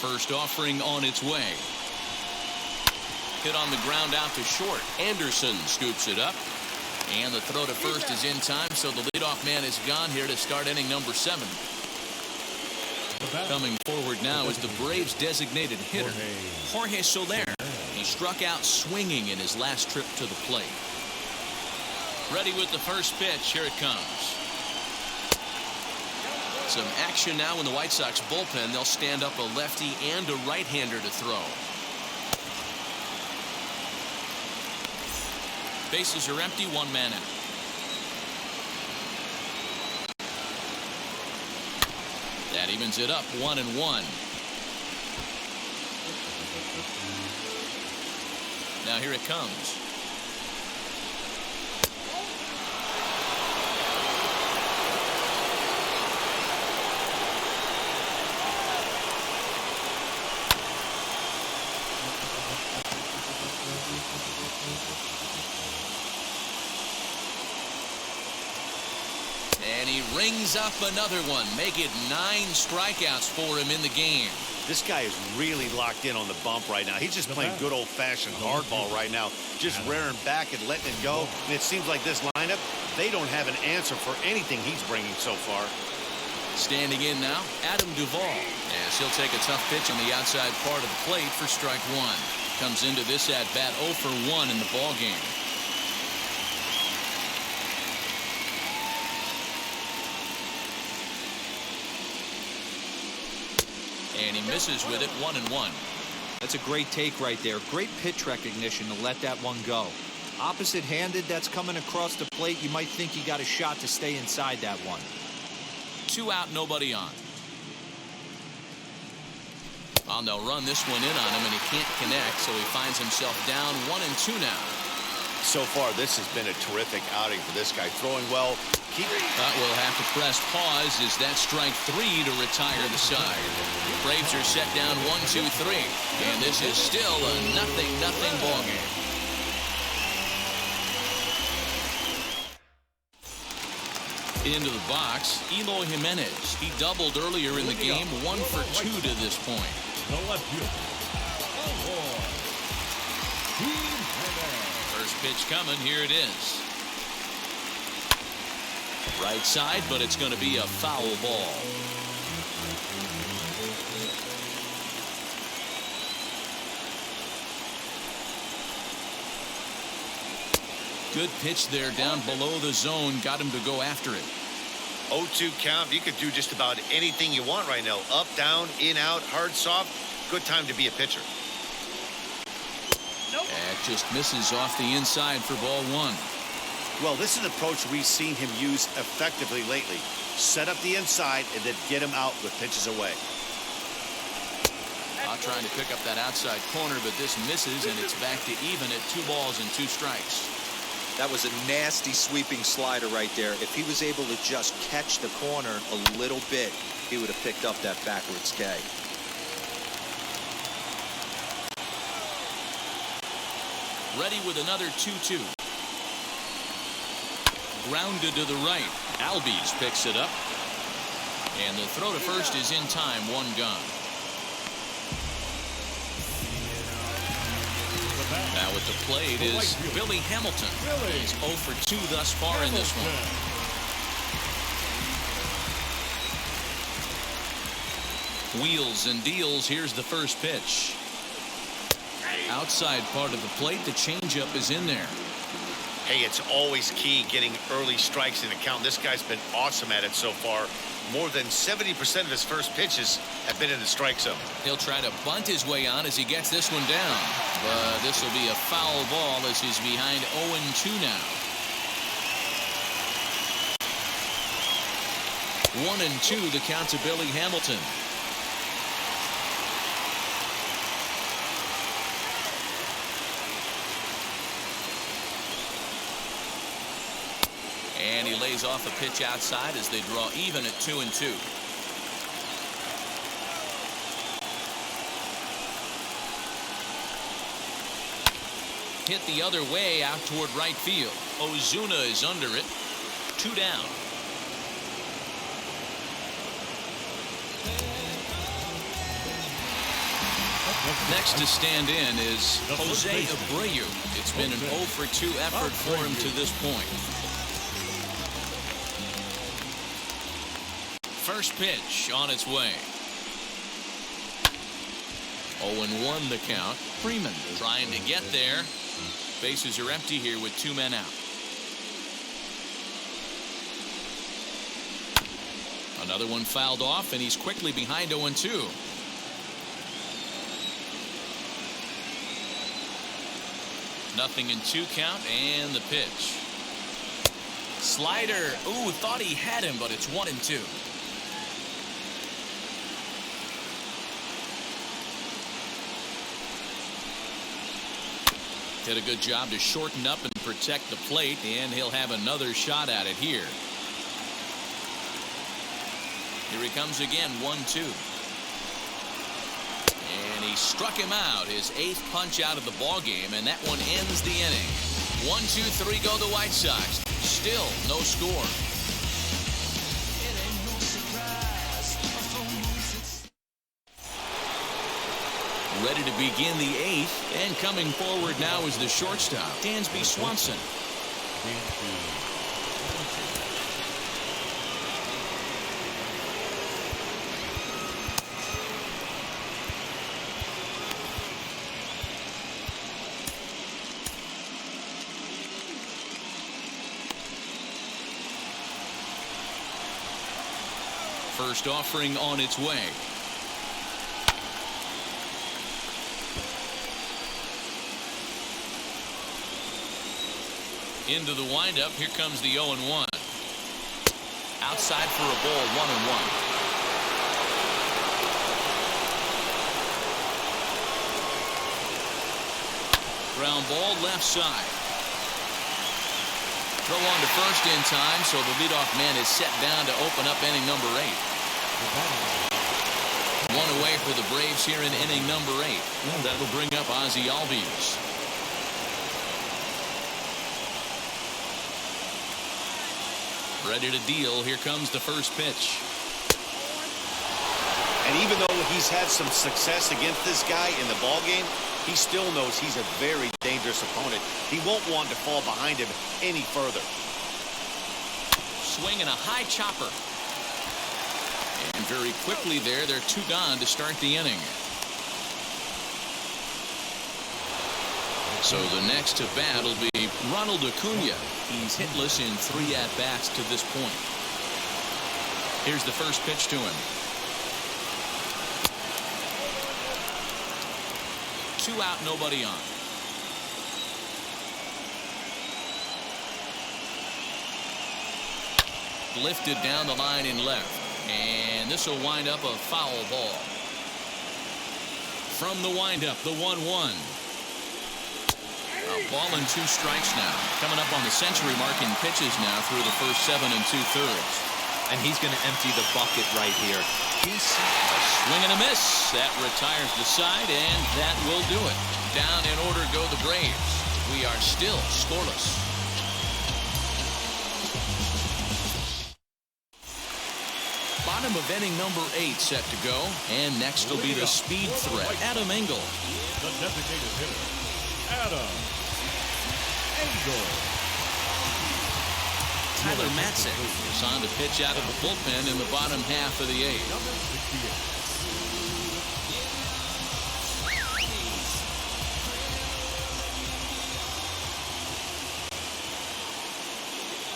First offering on its way. Hit on the ground out to short. Anderson scoops it up. And the throw to first is in time, so the leadoff man is gone here to start inning number 7. Coming forward now is the Braves' designated hitter, Jorge Soler. He struck out swinging in his last trip to the plate. Ready with the first pitch. Here it comes. Some action now in the White Sox bullpen. They'll stand up a lefty and a right-hander to throw. Bases are empty, 1 man out. That evens it up, 1-1. Now here it comes. And he rings up another one. Make it 9 strikeouts for him in the game. This guy is really locked in on the bump right now. He's just playing good old-fashioned hardball right now, just rearing back and letting it go. And it seems like this lineup, they don't have an answer for anything he's bringing so far. Standing in now, Adam Duvall. As he'll take a tough pitch on the outside part of the plate for strike one. Comes into this at-bat 0 for 1 in the ballgame. And he misses with it, 1-1. That's a great take right there. Great pitch recognition to let that one go. Opposite-handed, that's coming across the plate. You might think he got a shot to stay inside that one. 2 out, nobody on. Well, they'll run this one in on him, and he can't connect, so he finds himself down 1-2 now. So far, this has been a terrific outing for this guy. Throwing well. But we'll have to press pause as that strike 3 to retire the side. Braves are set down 1-2-3, and this is still a 0-0 ball game. Into the box, Eloy Jimenez. He doubled earlier in the game, 1 for 2 to this point. First pitch coming, here it is. Right side, but it's going to be a foul ball. Good pitch there down below the zone. Got him to go after it. 0-2 count. You could do just about anything you want right now. Up, down, in, out, hard, soft. Good time to be a pitcher. That just misses off the inside for ball 1. Well, this is an approach we've seen him use effectively lately. Set up the inside and then get him out with pitches away. Trying to pick up that outside corner, but this misses, and it's back to even at 2 balls and 2 strikes. That was a nasty sweeping slider right there. If he was able to just catch the corner a little bit, he would have picked up that backwards K. Ready with another 2-2. Grounded to the right. Albies picks it up. And the throw to first is in time. 1 gone. Now at the plate is Billy Hamilton. He's 0 for 2 thus far in this one. Wheels and deals. Here's the first pitch. Outside part of the plate, the changeup is in there. Hey, it's always key getting early strikes in a count. This guy's been awesome at it so far. More than 70% of his first pitches have been in the strike zone. He'll try to bunt his way on as he gets this one down. But this will be a foul ball as he's behind 0-2 now. 1-2 the count to Billy Hamilton. And he lays off a pitch outside as they draw even at 2-2. Hit the other way out toward right field. Ozuna is under it. 2 down. Next to stand in is Jose Abreu. It's been an 0 for 2 effort for him to this point. First pitch on its way. 0-1 the count. Freeman trying to get there. Bases are empty here with 2 men out. Another one fouled off, and he's quickly behind 0-2. Nothing in 2 count, and the pitch. Slider. Ooh, thought he had him, but it's 1-2. Did a good job to shorten up and protect the plate, and he'll have another shot at it here. Here he comes again, 1-2. And he struck him out, his 8th punch out of the ball game, and that one ends the inning. 1-2-3 go the White Sox. Still no score. ready to begin the 8th, and coming forward now is the shortstop, Dansby Swanson. First offering on its way. Into the windup. Here comes the 0-1. Outside for a ball, 1-1. Ground ball left side. Throw on to first in time, so the leadoff man is set down to open up inning number 8. One away for the Braves here in inning number 8. And that'll bring up Ozzie Albies. Ready to deal. Here comes the first pitch. And even though he's had some success against this guy in the ballgame, he still knows he's a very dangerous opponent. He won't want to fall behind him any further. Swing and a high chopper. And very quickly there, they're 2 gone to start the inning. So the next to bat will be Ronald Acuna. He's hitless in 3 at-bats to this point. Here's the first pitch to him. 2 out, nobody on. Lifted down the line in left. And this will wind up a foul ball. From the windup, the 1-1. A ball and 2 strikes now. Coming up on the century mark in pitches now through the first 7 2/3. And he's going to empty the bucket right here. A swing and a miss. That retires the side, and that will do it. Down in order go the Braves. We are still scoreless. Bottom of inning number 8 set to go. And next will be the speed threat, Adam Engel. The designated hitter, Adam Engel. Tyler Matzek is on to pitch out of the bullpen in the bottom half of the 8th. Number 68.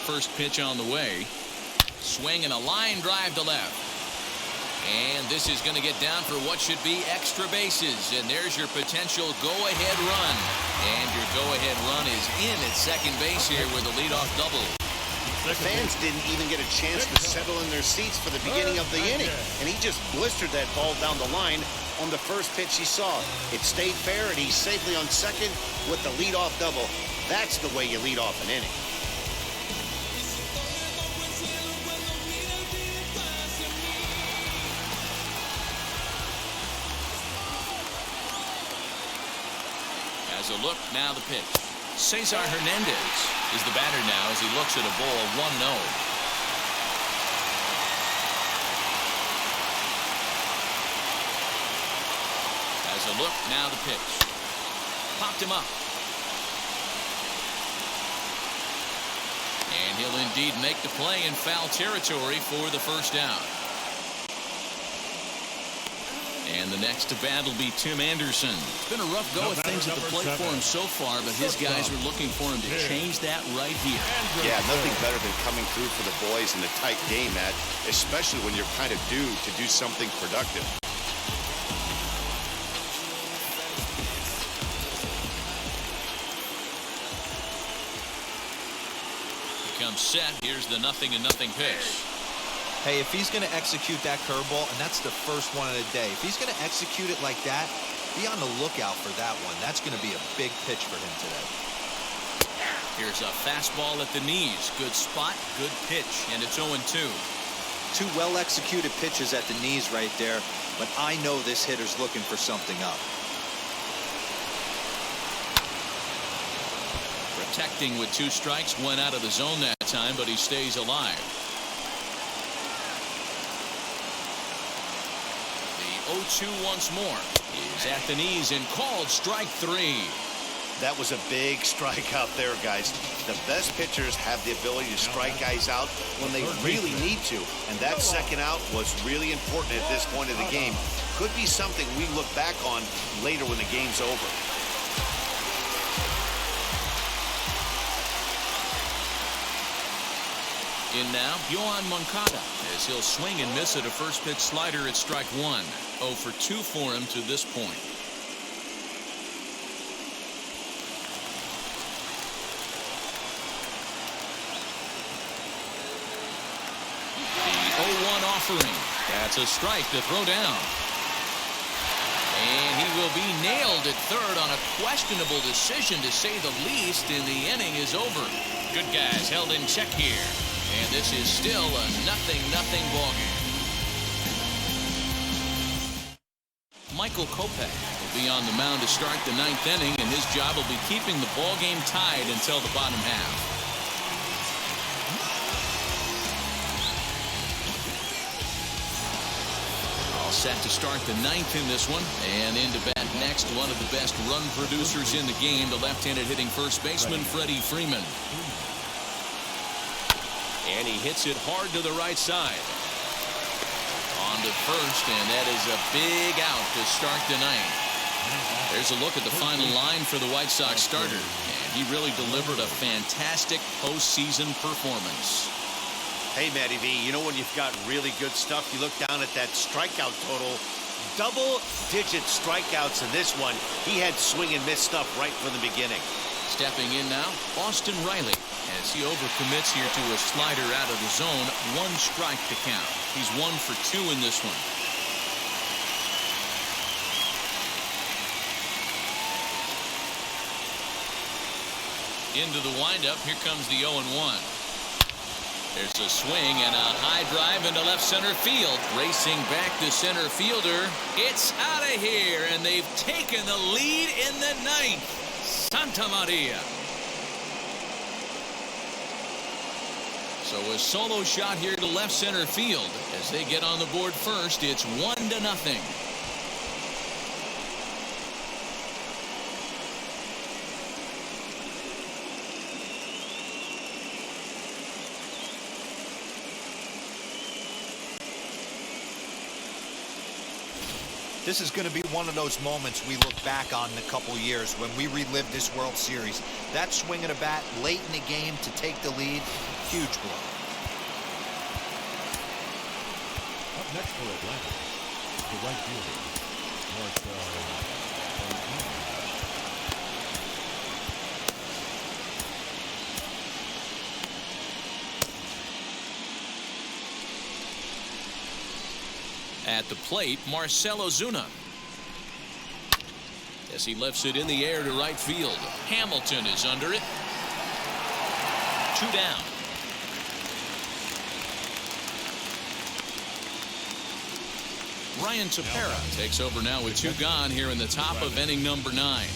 First pitch on the way. Swing and a line drive to left. And this is going to get down for what should be extra bases. And there's your potential go-ahead run. And your go-ahead run is in at second base here with a leadoff double. The fans didn't even get a chance to settle in their seats for the beginning of the inning. And he just blistered that ball down the line on the first pitch he saw. It stayed fair, and he's safely on second with the leadoff double. That's the way you lead off an inning. As a look, now the pitch. Cesar Hernandez is the batter now as he looks at a ball 1-0. As a look, now the pitch. Popped him up. And he'll indeed make the play in foul territory for the first down. And the next to bat will be Tim Anderson. It's been a rough go of things at the plate for him so far, but his guys are looking for him to change that right here. Yeah, nothing better than coming through for the boys in a tight game, Matt, especially when you're kind of due to do something productive. He comes set. Here's the 0-0 pitch. Hey, if he's going to execute that curveball, and that's the first one of the day, if he's going to execute it like that, be on the lookout for that one. That's going to be a big pitch for him today. Here's a fastball at the knees. Good spot, good pitch, and it's 0-2. 2 well-executed pitches at the knees right there, but I know this hitter's looking for something up. Protecting with 2 strikes, went out of the zone that time, but he stays alive. 0-2 once more. He's at the knees and called strike 3. That was a big strikeout there, guys. The best pitchers have the ability to strike guys out when they really need to. And that second out was really important at this point of the game. Could be something we look back on later when the game's over. In now, Mancata, as he'll swing and miss at a first pitch slider at strike 1. 0 for 2 for him to this point. The 0-1 offering. That's a strike to throw down. And he will be nailed at third on a questionable decision, to say the least, and the inning is over. Good guys held in check here. And this is still a 0-0 ballgame. Michael Kopech will be on the mound to start the 9th inning, and his job will be keeping the ballgame tied until the bottom half. All set to start the 9th in this one, and into bat next, one of the best run producers in the game, the left-handed hitting first baseman Freddie Freeman. And he hits it hard to the right side. On to first, and that is a big out to start the 9th. There's a look at the final line for the White Sox starter, and he really delivered a fantastic postseason performance. Hey, Matty V, you know when you've got really good stuff, you look down at that strikeout total. Double-digit strikeouts in this one. He had swing and miss stuff right from the beginning. Stepping in now, Austin Riley, as he overcommits here to a slider out of the zone. 1 strike to count. He's 1 for 2 in this one. Into the windup. Here comes the 0-1. There's a swing and a high drive into left center field. Racing back the center fielder. It's out of here, and they've taken the lead in the 9th. Santa Maria. So a solo shot here to left center field. As they get on the board first, it's 1-0. This is going to be one of those moments we look back on in a couple years when we relive this World Series. That swing of a bat late in the game to take the lead, huge blow. Up next for Atlanta, the right fielder, Marcell. At the plate, Marcell Ozuna. As he lifts it in the air to right field. Hamilton is under it. 2 down. Ryan Tepera takes over now with 2 gone here in the top of inning number 9.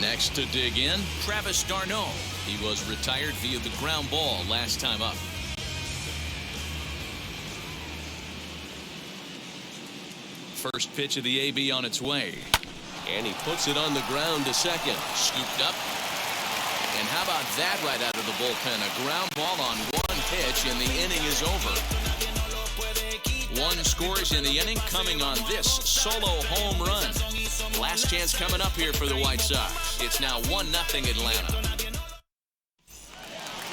Next to dig in, Travis d'Arnaud. He was retired via the ground ball last time up. First pitch of the AB on its way. And he puts it on the ground to second. Scooped up. And how about that right out of the bullpen? A ground ball on 1 pitch, and the inning is over. 1 scores in the inning, coming on this solo home run. Last chance coming up here for the White Sox. It's now 1-0 Atlanta.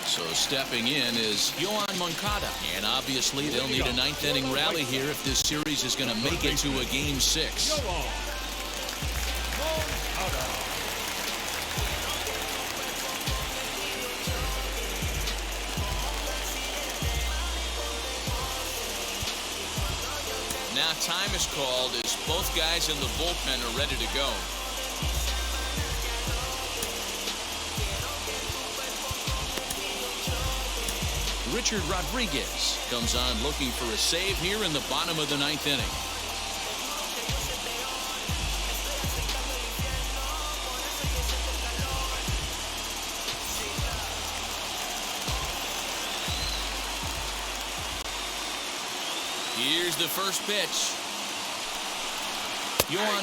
So stepping in is Mancata. And obviously they'll need a 9th inning rally here if this series is going to make it to a game 6. Now time is called as both guys in the bullpen are ready to go. Richard Rodriguez comes on looking for a save here in the bottom of the 9th inning. Here's the first pitch.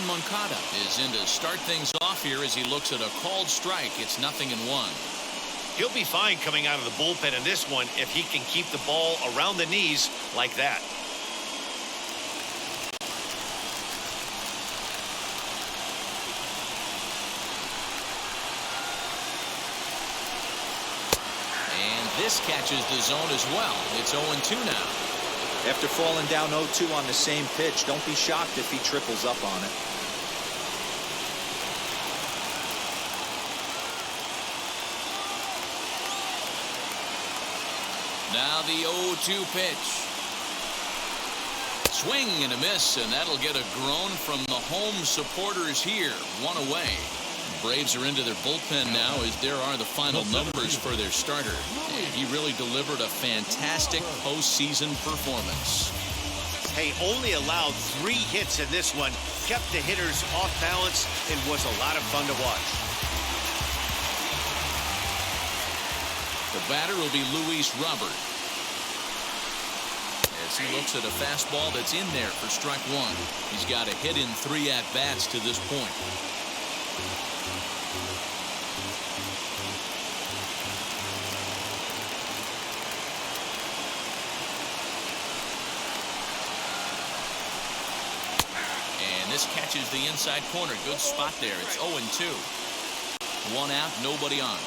Mancata is in to start things off here as he looks at a called strike. It's 0-1. He'll be fine coming out of the bullpen in this one if he can keep the ball around the knees like that. And this catches the zone as well. It's 0-2 now. After falling down 0-2 on the same pitch, don't be shocked if he triples up on it. Now the 0-2 pitch. Swing and a miss, and that'll get a groan from the home supporters here. 1 away. Braves are into their bullpen now as there are the final numbers for their starter. And he really delivered a fantastic postseason performance. Hey, only allowed 3 hits in this one, kept the hitters off balance, and was a lot of fun to watch. The batter will be Luis Robert, as he looks at a fastball that's in there for strike 1. He's got a hit in 3 at-bats to this point. And this catches the inside corner. Good spot there. It's 0-2. 1 out, nobody on.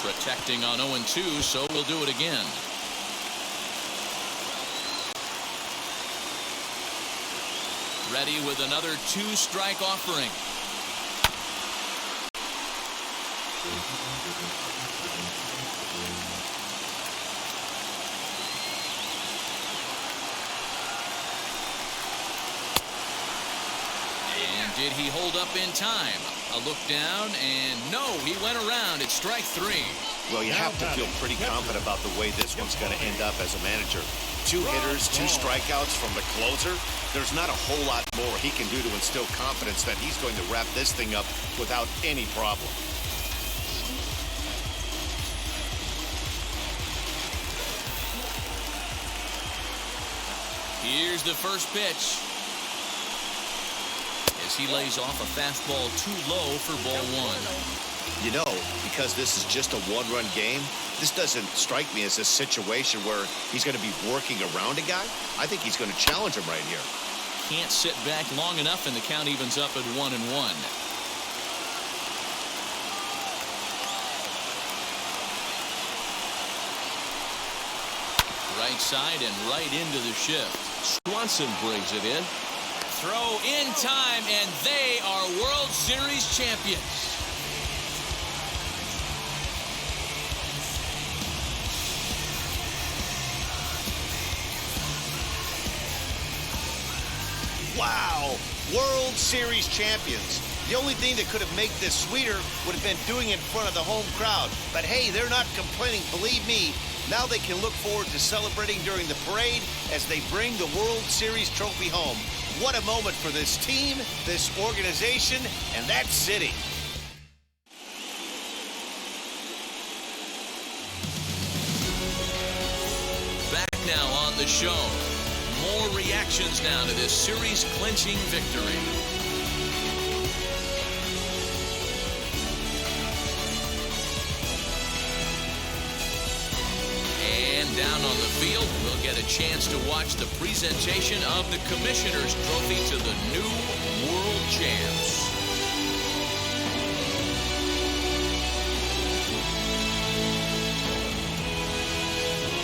Protecting on 0-2, so we'll do it again. Ready with another 2-strike offering. And did he hold up in time? A look down, and no, he went around. It's strike 3. Well, you have to feel pretty confident about the way this one's going to end up as a manager. 2 hitters, 2 strikeouts from the closer. There's not a whole lot more he can do to instill confidence that he's going to wrap this thing up without any problem. Here's the first pitch. As he lays off a fastball too low for ball 1. You know, because this is just a 1-run game, this doesn't strike me as a situation where he's going to be working around a guy. I think he's going to challenge him right here. Can't sit back long enough, and the count evens up at 1-1. Right side and right into the shift. Swanson brings it in. Throw in time, and they are World Series champions. Wow, World Series champions. The only thing that could have made this sweeter would have been doing it in front of the home crowd. But hey, they're not complaining, believe me. Now they can look forward to celebrating during the parade as they bring the World Series trophy home. What a moment for this team, this organization, and that city. Back now on the show. More reactions now to this series-clinching victory. And down on the field, we'll get a chance to watch the presentation of the Commissioner's Trophy to the new World Champs.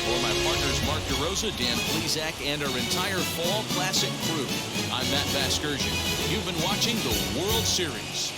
For my partners Mark DeRosa, Dan Plesac, and our entire Fall Classic crew, I'm Matt Vasgersian. You've been watching the World Series.